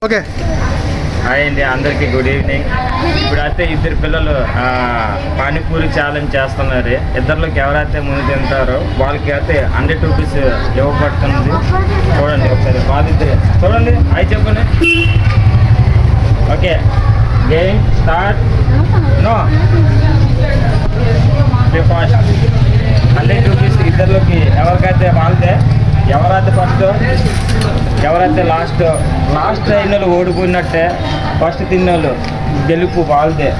Okay hi అండి, అందరికీ good evening. ఇప్పుడైతే ఇద్దరు పిల్లలు పానీపూరి ఛాలెంజ్ చేస్తున్నారు. ఇద్దరిలోకి ఎవరైతే ముందు తింటారో వాళ్ళకి అయితే 100 రూపీస్ ఇవ్వబడుతుంది. చూడండి ఒకసారి వాళ్ళిద్దరే చూడండి. అవి చెప్పండి. Okay, game start. No fast. 100 rupees ఇద్దరిలోకి ఎవరికైతే వాళ్ళదే. ఎవరైతే ఫస్ట్, ఎవరైతే లాస్ట్ అయిన వాళ్ళు ఓడిపోయినట్టే. ఫస్ట్ తిన్నోళ్ళు గెలుపు వాళ్ళదే.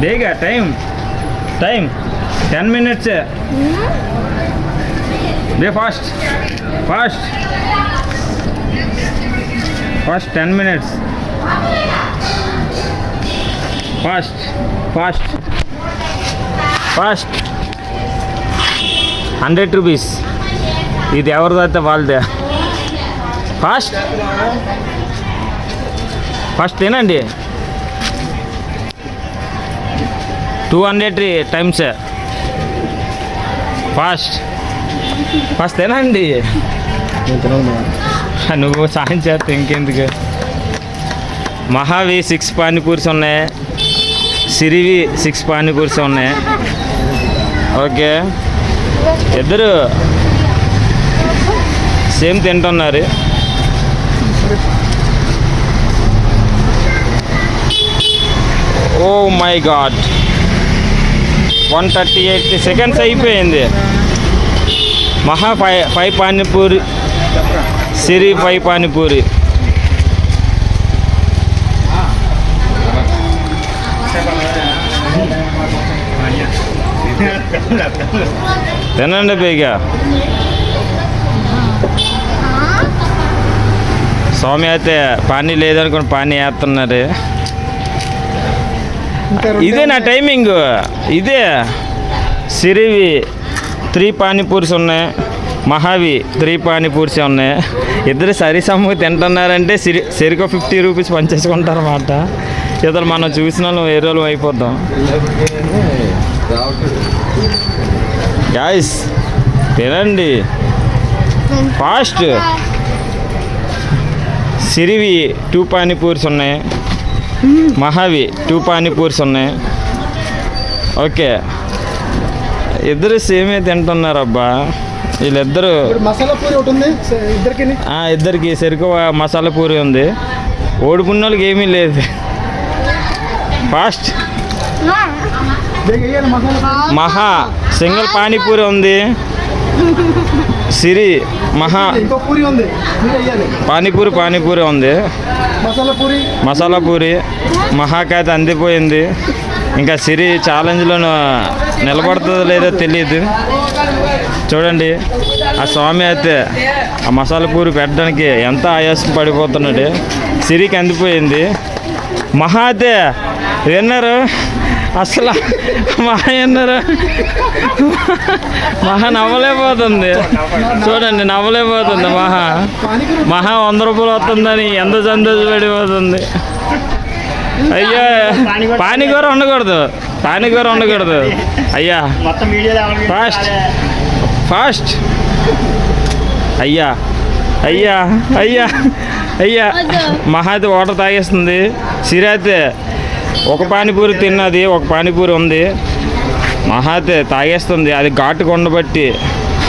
బేగా టైం 10 minutes. బే ఫాస్ట్ 10 minutes. Fast 100 rupees. ఇది ఎవరిదైతే వాళ్ళదే. ఫస్ట్ తినండి. 200 times. ఫస్ట్ తినండి. నువ్వు సాయం చేస్తే ఇంకెందుకు. మహావి 6 పానీపూరీస్ ఉన్నాయి, సిరివి 6 పానీపూరీస్ ఉన్నాయి. ఓకే, ఇద్దరు సేమ్ తింటున్నారు. ఓ మై గాడ్, 138 seconds అయిపోయింది. మహా 5 పానీపూరి, సిరి 5 పానీపూరి. తినండి బేగా. స్వామి అయితే పానీ లేదనుకుని పానీ వేస్తున్నారు. ఇదే నా టైమింగ్. ఇదే సిరివి 3 పానీపూరీస్ ఉన్నాయి, మహావి 3 పానీపూరీస్ ఉన్నాయి. ఇద్దరు సరిసమ్ము తింటున్నారంటే సరిగ్గా 50 రూపీస్ పంచేసుకుంటారు అన్నమాట. ఇద్దరు మనం చూసిన వాళ్ళు వేరే వాళ్ళు అయిపోతాం. గాయ్స్ తినండి ఫాస్ట్. సిరివి 2 పానీపూరీస్ ఉన్నాయి, మహావి 2 పానీపూరీస్ ఉన్నాయి. ఓకే, ఇద్దరు సేమే తింటున్నారు. అబ్బా వీళ్ళిద్దరు. ఇద్దరికి సరిగ్గా మసాలా పూరి ఉంది. ఓడిపోయిన వాళ్ళకి ఏమీ లేదు. ఫాస్ట్. మహా సింగిల్ పానీపూరి ఉంది, సిరి మహా పానీపూరి ఉంది, మసాలా పూరి. మహాకైతే అందిపోయింది. ఇంకా సిరి ఛాలెంజ్లో నిలబడుతుందో లేదో తెలియదు. చూడండి, ఆ స్వామి అయితే ఆ మసాలా పూరి పెట్టడానికి ఎంత ఆయాసం పడిపోతున్నాడు. సిరికి అందిపోయింది. మహా అయితే విన్నారు. అసలు మహా విన్నారు. మహా నవ్వలేకపోతుంది. చూడండి, నవ్వలేకపోతుంది. మహా 100 రూపాయలు వస్తుందని ఎంత సంతోషపడిపోతుంది. అయ్యా, పానీకూర ఉండకూడదు అయ్యా. ఫాస్ట్ అయ్యా. మహా అయితే వాటర్ తాగేస్తుంది. సిరి అయితే 1 పానీపూరి తిన్నది, 1 పానీపూరి ఉంది. మహా అయితే తాగేస్తుంది. అది ఘాటుగా ఉండబట్టి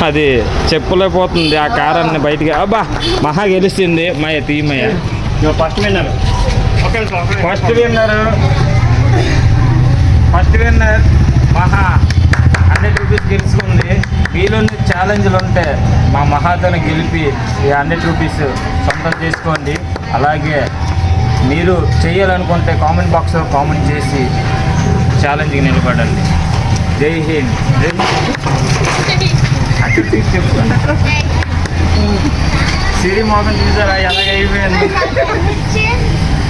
అది చెప్పులేకపోతుంది ఆ కారాన్ని బయటికి. అబ్బా, మహా గెలుస్తుంది. తీమయ్య ఫస్ట్ విన్నర్ మహా 100 రూపీస్ గెలుచుకుంది. మీలో ఛాలెంజ్లు ఉంటే మా మహాతను గెలిపి ఈ 100 రూపీస్ సొంతం చేసుకోండి. అలాగే మీరు చేయాలనుకుంటే కామెంట్ బాక్స్లో కామెంట్ చేసి ఛాలెంజ్కి నిలబడండి. జై హింద్. సిరి మోహన్ చూసారా ఎలాగైపోయింది.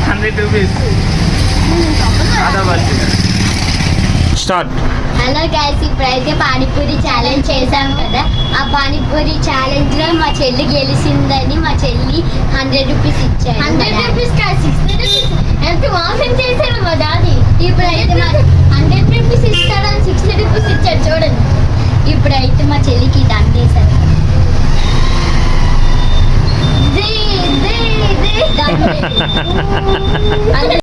100 రూపీస్ స్టార్ట్. హలో గైస్, ఇప్పుడైతే పానీపూరి ఛాలెంజ్ చేశాం కదా. ఆ పానీపూరి ఛాలెంజ్ లో మా చెల్లి గెలిచిందని మా చెల్లి 100 రూపీస్ ఇచ్చారు. 100 రూపీస్ కాదు, 60 రూపీస్. ఎంత మోసం చేశారు మా డాడీ. ఇప్పుడైతే 100 రూపీస్ ఇస్తాడని 60 రూపీస్ ఇచ్చాడు. చూడండి, ఇప్పుడైతే మా చెల్లికి దండేశారు. అందరూ